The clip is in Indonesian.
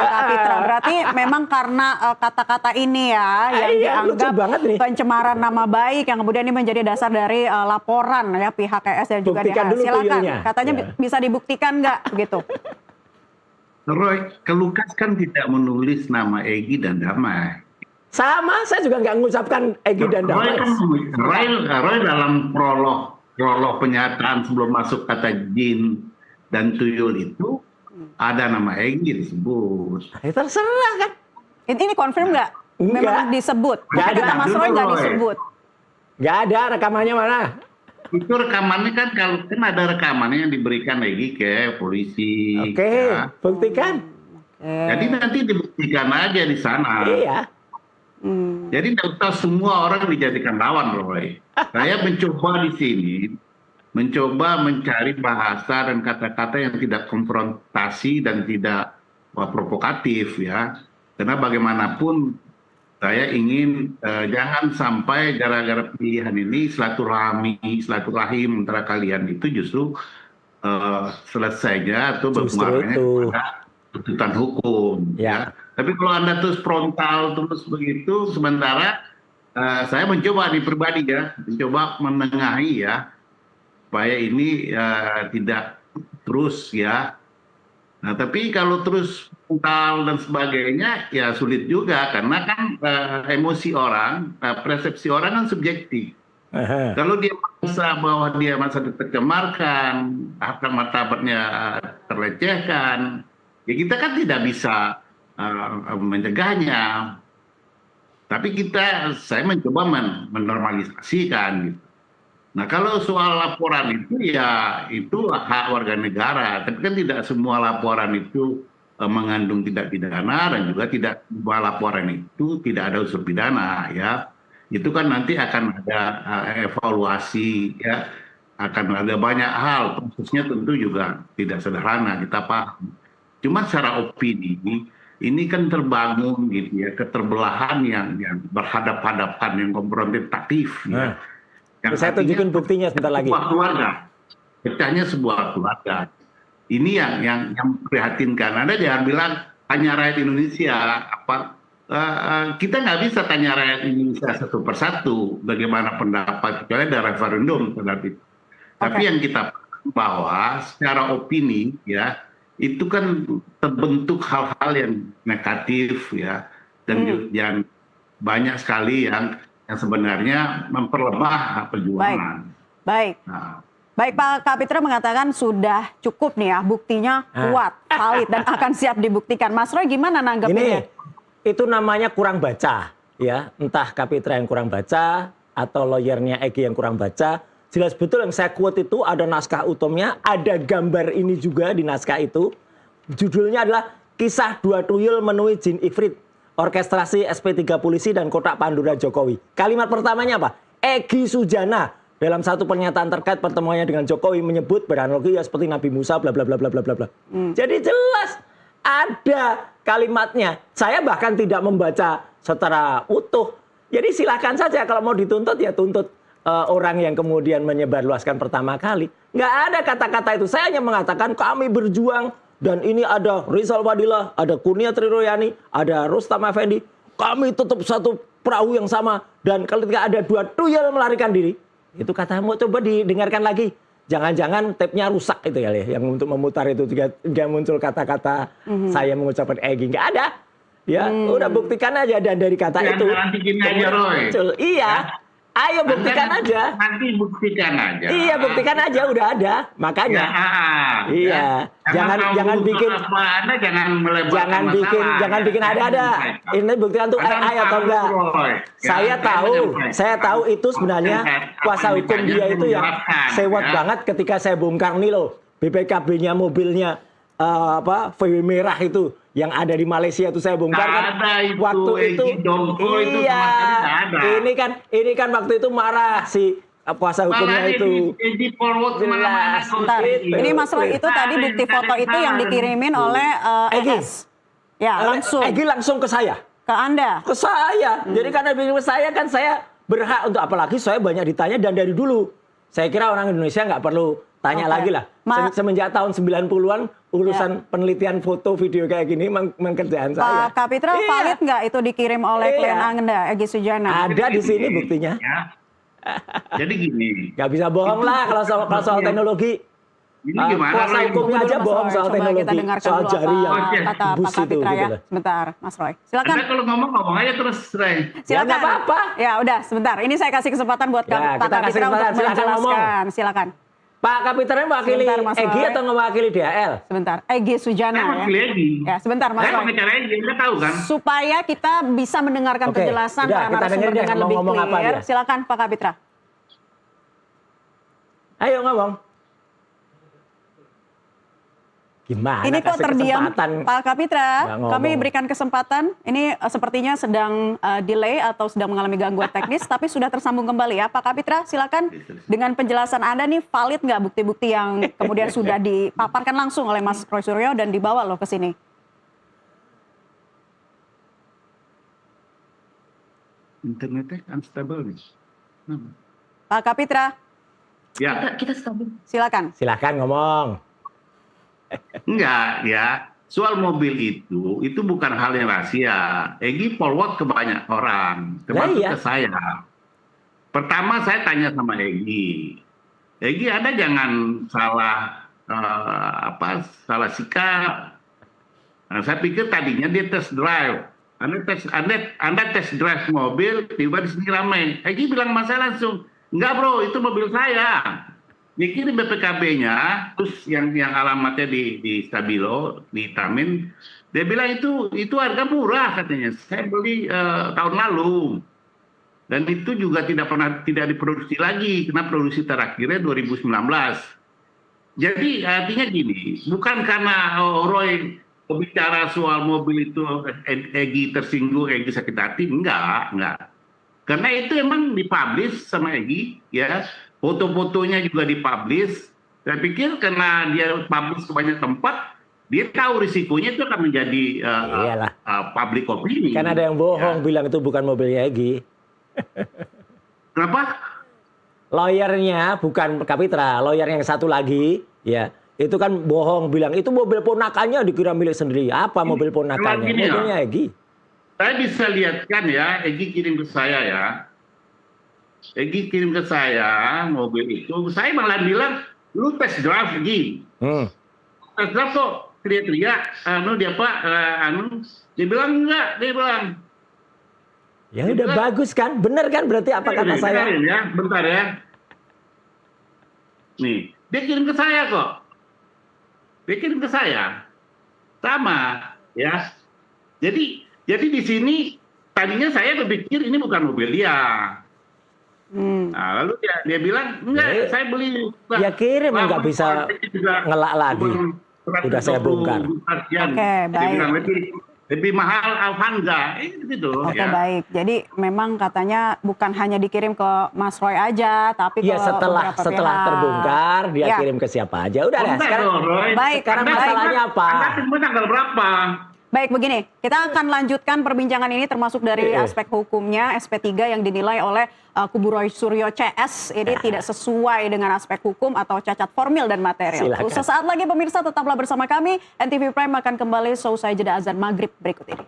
Pak Kapitra. Berarti memang karena kata-kata ini ya yang dianggap pencemaran nama baik yang kemudian ini menjadi dasar dari laporan ya pihak KS dan juga DH. Silakan, katanya bisa dibuktikan nggak begitu? Roy, Lukas kan tidak menulis nama Egy dan Damai. Sama, saya juga nggak mengucapkan Egy dan Damai. Roy dalam prolog penyataan sebelum masuk kata jin dan tuyul itu ada nama Egy disebut. Terserah kan? Ini confirm nggak? Memang disebut. Tapi kata Mas Roy nggak disebut. Nggak ada, rekamannya mana? Itu rekamannya kan kalau kan ada rekamannya yang diberikan lagi ke polisi. Oke, ya. Buktikan. Jadi nanti dibuktikan aja di sana. Iya. Jadi tidak usah semua orang dijadikan lawan, Roy. Saya mencoba di sini, mencoba mencari bahasa dan kata-kata yang tidak konfrontasi dan tidak provokatif ya. Karena bagaimanapun saya ingin jangan sampai gara-gara pilihan ini silaturahim antara kalian itu justru selesainya atau berpengaruhnya kepada tuntutan hukum. Ya. Tapi kalau Anda terus frontal terus begitu, sementara saya mencoba di pribadi ya, mencoba menengahi ya, supaya ini tidak terus ya. Nah, tapi kalau terus frontal dan sebagainya, ya sulit juga karena kan emosi orang, persepsi orang kan subjektif. Kalau dia merasa bahwa dia masa tercemarkan, harkat martabatnya terlecehkan, ya kita kan tidak bisa mencegahnya. Tapi saya mencoba menormalisasikan gitu. Nah kalau soal laporan itu ya itu hak warga negara, tapi kan tidak semua laporan itu mengandung tindak pidana dan juga tidak semua laporan itu tidak ada unsur pidana ya. Itu kan nanti akan ada evaluasi ya, akan ada banyak hal, prosesnya tentu juga tidak sederhana kita paham. Cuma secara opini ini kan terbangun gitu ya, keterbelahan yang berhadap-hadapan yang konfrontatif ya. Yang saya tunjukin buktinya sebentar lagi. Sebuah keluarga, pecahnya sebuah keluarga. Ini yang memprihatinkan. Anda jangan bilang tanya rakyat Indonesia apa. Kita nggak bisa tanya rakyat Indonesia satu persatu bagaimana pendapat, kecuali ada referendum terhadap itu. Tapi yang kita bahwa secara opini ya itu kan terbentuk hal-hal yang negatif ya dan yang banyak sekali yang sebenarnya memperlemah perjuangan. Baik. Baik, Pak Kapitra mengatakan sudah cukup nih ya, buktinya kuat, valid dan akan siap dibuktikan. Mas Roy gimana nanggepinnya? Itu namanya kurang baca ya, entah Kapitra yang kurang baca atau lawyernya Egy yang kurang baca. Jelas betul yang saya quote itu ada naskah utumnya, ada gambar ini juga di naskah itu. Judulnya adalah Kisah Dua Tuyul Menemui Jin Ifrit. Orkestrasi SP3 Polisi dan Kotak Pandora Jokowi. Kalimat pertamanya apa? Egy Sujana dalam satu pernyataan terkait pertemuannya dengan Jokowi menyebut beranalogi ya seperti Nabi Musa bla bla bla bla bla bla. Jadi jelas ada kalimatnya. Saya bahkan tidak membaca secara utuh. Jadi silakan saja kalau mau dituntut ya tuntut orang yang kemudian menyebarluaskan pertama kali. Nggak ada kata-kata itu. Saya hanya mengatakan kami berjuang. Dan ini ada Rizal Fadila, ada Kurnia Triroyani, ada Rustam Effendi. Kami tetap satu perahu yang sama. Dan ketika ada dua tuyul melarikan diri, itu katamu coba didengarkan lagi. Jangan-jangan tape-nya rusak itu ya, yang untuk memutar itu juga muncul kata-kata saya mengucapkan Egy. Nggak ada. Ya, udah buktikan aja dan dari kata itu. Nanti gini aja, Roy. Iya. Ayo buktikan aja. Nanti buktikan aja. Iya, buktikan aja udah ada. Makanya. Iya. Jangan bikin Anda jangan bikin ada-ada. Ini buktikan tuh ayo atau enggak. Saya tahu itu sebenarnya kuasa hukum dia itu yang sewot banget ketika saya bongkar nih loh. BPKB-nya mobilnya VW merah itu yang ada di Malaysia itu saya bongkar kan waktu itu iya ini kan waktu itu marah si kuasa hukumnya itu jelas. Ini Mas Roy itu tadi bukti foto itu yang dikirimin oleh ES ya Egy langsung ke saya, ke Anda, ke saya. Jadi karena ke saya kan saya berhak untuk, apalagi saya banyak ditanya dan dari dulu saya kira orang Indonesia nggak perlu Tanya lagi lah. Semenjak tahun 90-an urusan penelitian foto video kayak gini kerjaan saya. Pak Kapitra, valid nggak itu dikirim oleh klien Anda, Egy Sujana? Ada di sini buktinya. Ya. Jadi gini. Nggak bisa bohong lah kalau soal teknologi. Ini gimana? Kuasa hukumnya aja bohong soal teknologi. Kita dengarkan soal dulu jari yang kata Pak bus itu. Kapitra ya. Gitu. Sebentar, Mas Roy. Silakan. Anda kalau ngomong aja terus, Ray. Silakan. Ya, apa-apa. Ya udah, sebentar. Ini saya kasih kesempatan buat Pak Kapitra untuk menjelaskan. Silakan. Pak Kapitra mewakili Egy atau mewakili DHL? Sebentar, Egy Sujana ya. Ya, sebentar Mas Saya Roy. pengacara Egy, Anda tahu kan? Supaya kita bisa mendengarkan penjelasan para narasumber dengan lebih clear. Silakan Pak Kapitra. Ayo ngomong. Gimana? Ini kok terdiam Pak Kapitra, kami berikan kesempatan. Ini sepertinya sedang delay atau sedang mengalami gangguan teknis, tapi sudah tersambung kembali ya. Pak Kapitra, silakan dengan penjelasan Anda nih, valid nggak bukti-bukti yang kemudian sudah dipaparkan langsung oleh Mas Roy Suryo dan dibawa loh ke sini? Internetnya unstable nih. Pak Kapitra, Ya. Kita stabil. silakan. Silakan ngomong. Enggak ya, soal mobil itu bukan hal yang rahasia. Egy forward ke banyak orang, termasuk ke saya. Pertama saya tanya sama Egy, Anda jangan salah salah sikap. Nah, saya pikir tadinya dia test drive. Anda test drive mobil, tiba di sini ramai. Egy bilang sama saya langsung, enggak bro, itu mobil saya. Dikirim BPKB-nya, terus yang alamatnya di Stabilo, di Tamin, dia bilang itu harga murah katanya. Saya beli tahun lalu, dan itu juga tidak diproduksi lagi, karena produksi terakhirnya 2019. Jadi artinya gini, bukan karena Roy bicara soal mobil itu Egy tersinggung, Egy sakit hati, enggak. Karena itu emang dipublish sama Egy, ya. Foto-fotonya juga dipublish. Saya pikir karena dia publish ke banyak tempat, dia tahu risikonya itu akan menjadi public opinion. Kan ada yang bohong bilang itu bukan mobilnya Egy. Kenapa? Lawyernya bukan Kapitra, lawyer yang satu lagi, ya itu kan bohong bilang itu mobil ponakannya dikira milik sendiri. Apa mobil ponakannya? Mobilnya Egy. Saya bisa lihat kan ya, Egy kirim ke saya ya. Egy kirim ke saya mobil itu, saya malah bilang, lu tes drive Egy. Tes drive kok teriak-teriak, dia bilang enggak, dia bilang. Ya udah bagus kan, bener kan berarti apa kata saya? Bentar ya. Nih, dia kirim ke saya kok. Dia kirim ke saya. Sama, ya. Jadi di sini tadinya saya berpikir ini bukan mobil dia. Nah, lalu dia bilang enggak, saya beli. Ya kirim nggak bisa ngelak lagi. Udah saya bongkar. Oke, baik. Lebih mahal Avanza, gitu. Oke, baik. Jadi memang katanya bukan hanya dikirim ke Mas Roy aja, tapi ke setelah terbongkar dia kirim ke siapa aja. Udah deh. Sekarang masalahnya apa? Anda tunggu tanggal berapa? Baik, begini, kita akan lanjutkan perbincangan ini termasuk dari aspek hukumnya SP3 yang dinilai oleh kubu Roy Suryo CS ini tidak sesuai dengan aspek hukum atau cacat formil dan material. Sesaat lagi pemirsa tetaplah bersama kami, NTV Prime akan kembali seusai jeda azan maghrib berikut ini.